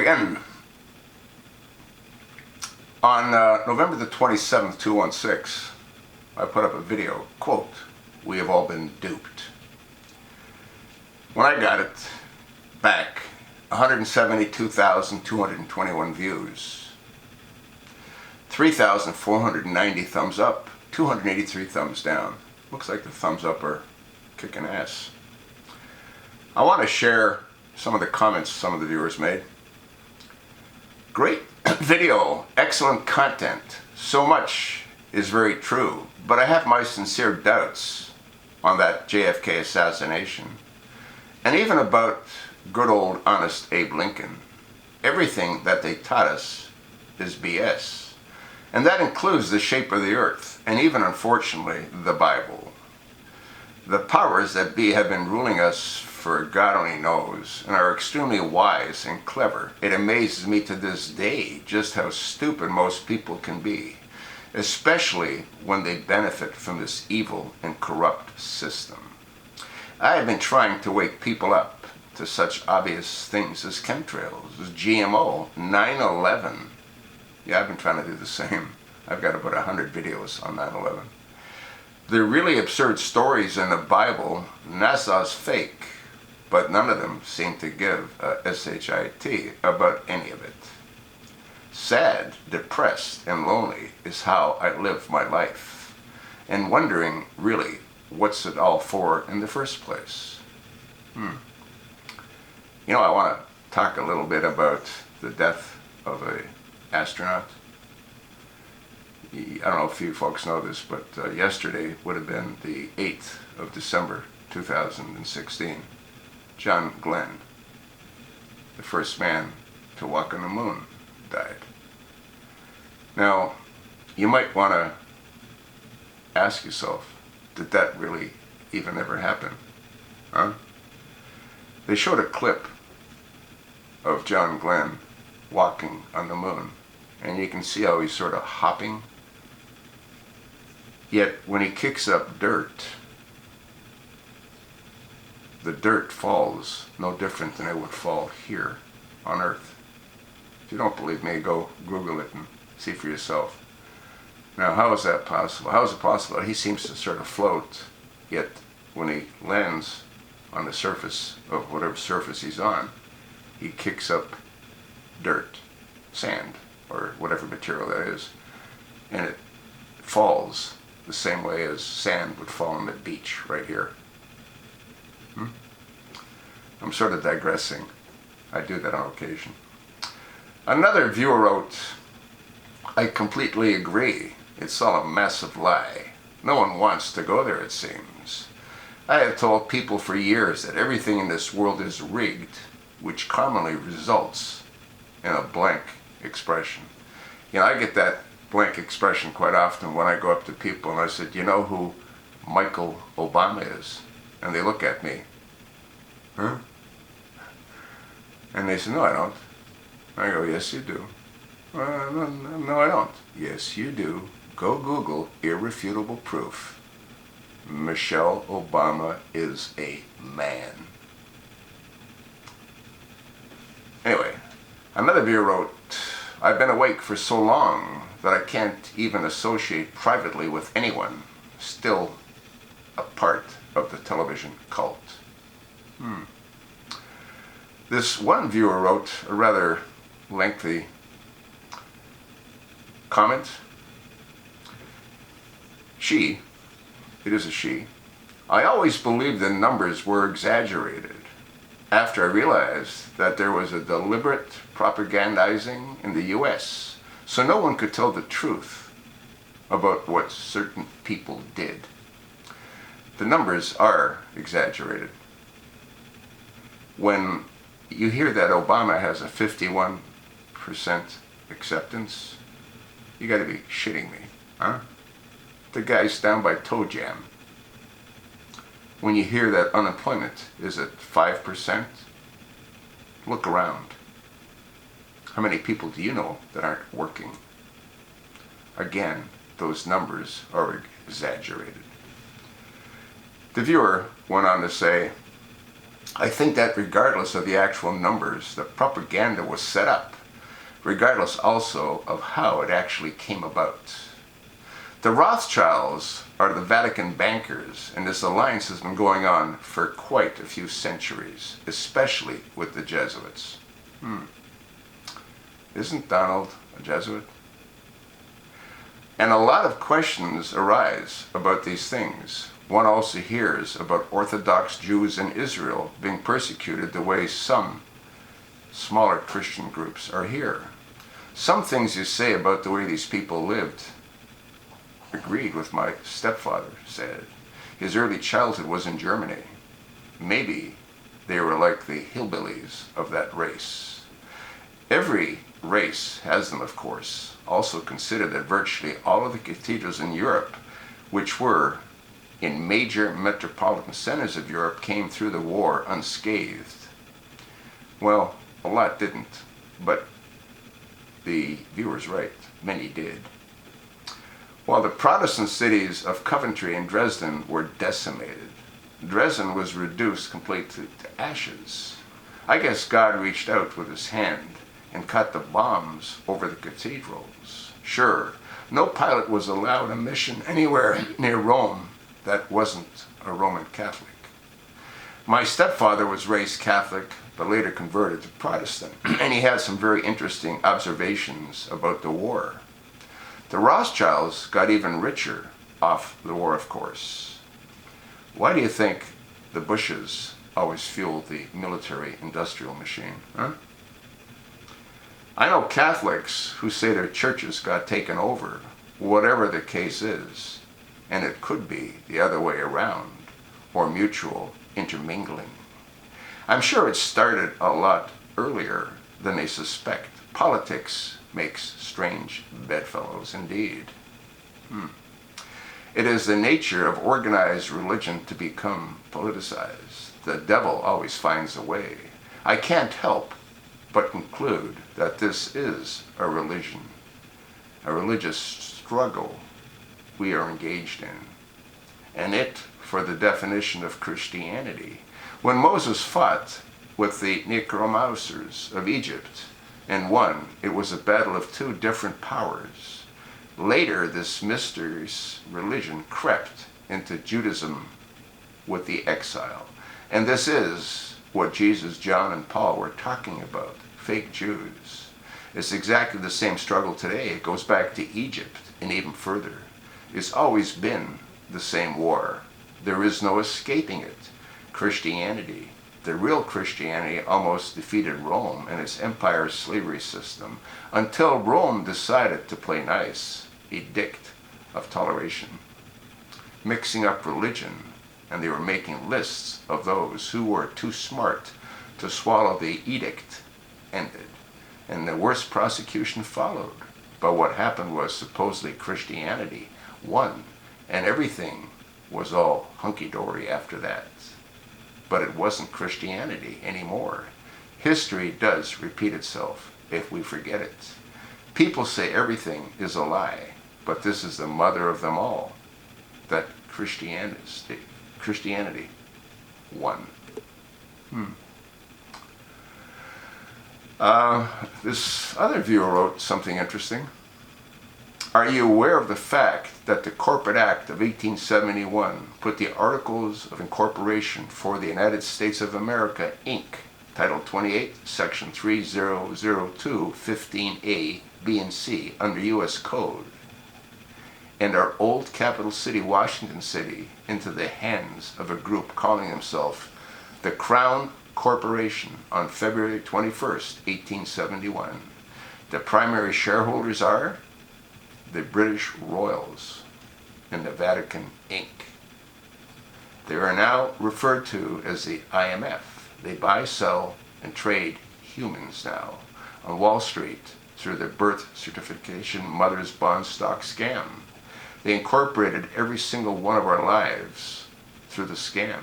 again. On November the 27th, 2016, I put up a video, quote, "We have all been duped." When I got it back, 172,221 views, 3,490 thumbs up, 283 thumbs down. Looks like the thumbs up are kicking ass. I want to share some of the comments some of the viewers made. Great video, excellent content. So much is very true, but I have my sincere doubts on that JFK assassination. And even about good old honest Abe Lincoln. Everything that they taught us is BS. And that includes the shape of the earth, and even unfortunately, the Bible. The powers that be have been ruling us for God only knows, and are extremely wise and clever. It amazes me to this day just how stupid most people can be, especially when they benefit from this evil and corrupt system. I have been trying to wake people up to such obvious things as chemtrails, as GMO, 9/11. Yeah, I've been trying to do the same. I've got about 100 videos on 9/11. The really absurd stories in the Bible, NASA's fake, but none of them seem to give a shit about any of it. Sad, depressed, and lonely is how I live my life, and wondering, really, what's it all for in the first place? You know, I want to talk a little bit about the death of an astronaut. I don't know if you folks know this, but yesterday would have been the 8th of December, 2016. John Glenn, the first man to walk on the moon, died. Now, you might want to ask yourself, did that really even ever happen? Huh? They showed a clip of John Glenn walking on the moon, and you can see how he's sort of hopping. Yet when he kicks up dirt, the dirt falls no different than it would fall here on Earth. If you don't believe me, go Google it and see for yourself. Now, how is that possible? How is it possible? He seems to sort of float, yet when he lands on the surface of whatever surface he's on, he kicks up dirt, sand, or whatever material that is, and it falls the same way as sand would fall on the beach right here. I'm sort of digressing. I do that on occasion. Another viewer wrote, "I completely agree. It's all a massive lie. No one wants to go there, it seems. I have told people for years that everything in this world is rigged, which commonly results in a blank expression." You know, I get that blank expression quite often when I go up to people and I said, "You know who Michael Obama is?" And they look at me, "Huh?" And they say, "No, I don't." I go, "Yes, you do." No, I don't." "Yes, you do. Go Google irrefutable proof. Michelle Obama is a man." Anyway, another viewer wrote, "I've been awake for so long that I can't even associate privately with anyone still a part of the television cult." This one viewer wrote a rather lengthy comment. It is a she, "I always believed the numbers were exaggerated after I realized that there was a deliberate propagandizing in the US, so no one could tell the truth about what certain people did. The numbers are exaggerated. When you hear that Obama has a 51% acceptance, you gotta be shitting me, huh? The guy's down by toe jam. When you hear that unemployment is at 5%, look around. How many people do you know that aren't working? Again, those numbers are exaggerated. The viewer went on to say, I think that regardless of the actual numbers, the propaganda was set up, regardless also of how it actually came about. The Rothschilds are the Vatican bankers, and this alliance has been going on for quite a few centuries, especially with the Jesuits. Isn't Donald a Jesuit? And a lot of questions arise about these things. One also hears about Orthodox Jews in Israel being persecuted the way some smaller Christian groups are here. Some things you say about the way these people lived agreed with my stepfather said. His early childhood was in Germany. Maybe they were like the hillbillies of that race. Every race has them, of course. Also consider that virtually all of the cathedrals in Europe, which were in major metropolitan centers of Europe, came through the war unscathed. Well, a lot didn't, but the viewer's right, many did. While the Protestant cities of Coventry and Dresden were decimated, Dresden was reduced completely to ashes. I guess God reached out with his hand and cut the bombs over the cathedrals. Sure, no pilot was allowed a mission anywhere near Rome that wasn't a Roman Catholic. My stepfather was raised Catholic, but later converted to Protestant, and he had some very interesting observations about the war. The Rothschilds got even richer off the war, of course. Why do you think the Bushes always fueled the military-industrial machine? I know Catholics who say their churches got taken over, whatever the case is, and it could be the other way around, or mutual intermingling. I'm sure it started a lot earlier than they suspect. Politics makes strange bedfellows indeed. It is the nature of organized religion to become politicized. The devil always finds a way. I can't help but conclude that this is a religion, a religious struggle we are engaged in, and it for the definition of Christianity. When Moses fought with the necromancers of Egypt and won, it was a battle of two different powers. Later, this mysterious religion crept into Judaism with the exile. And this is what Jesus, John, and Paul were talking about, fake Jews. It's exactly the same struggle today. It goes back to Egypt and even further. It's always been the same war. There is no escaping it. Christianity, the real Christianity, almost defeated Rome and its empire slavery system until Rome decided to play nice, edict of toleration, mixing up religion, and they were making lists of those who were too smart to swallow the edict ended, and the worst prosecution followed. But what happened was supposedly Christianity won, and everything was all hunky-dory after that. But it wasn't Christianity anymore. History does repeat itself if we forget it. People say everything is a lie, but this is the mother of them all, that Christianity won. This other viewer wrote something interesting. Are you aware of the fact that the Corporate Act of 1871 put the Articles of Incorporation for the United States of America, Inc., Title 28, Section 3002, 15A, B, and C, under U.S. Code, and our old capital city, Washington City, into the hands of a group calling themselves the Crown Corporation on February 21st, 1871. The primary shareholders are the British Royals and the Vatican, Inc. They are now referred to as the IMF. They buy, sell, and trade humans now on Wall Street through the birth certification mother's bond stock scam. They incorporated every single one of our lives through the scam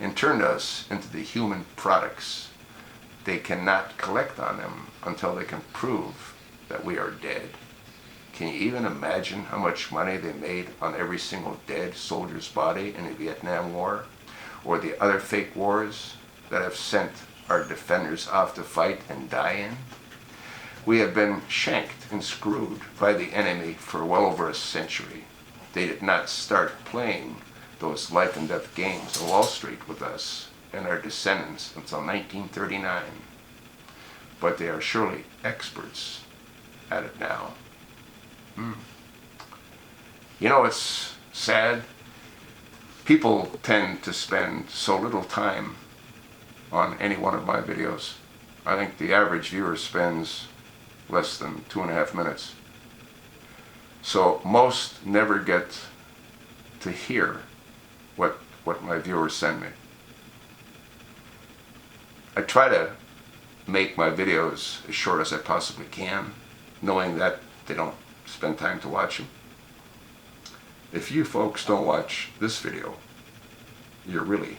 and turned us into the human products. They cannot collect on them until they can prove that we are dead. Can you even imagine how much money they made on every single dead soldier's body in the Vietnam War or the other fake wars? that have sent our defenders off to fight and die in. We have been shanked and screwed by the enemy for well over a century. They did not start playing those life and death games on Wall Street with us and our descendants until 1939. But they are surely experts at it now. You know, it's sad. People tend to spend so little time on any one of my videos. I think the average viewer spends less than 2.5 minutes. So most never get to hear what my viewers send me. I try to make my videos as short as I possibly can, knowing that they don't spend time to watch them. If you folks don't watch this video, you're really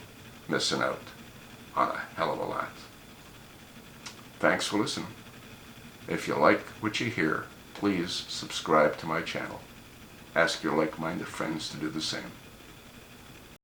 missing out on a hell of a lot. Thanks for listening. If you like what you hear, please subscribe to my channel. Ask your like-minded friends to do the same.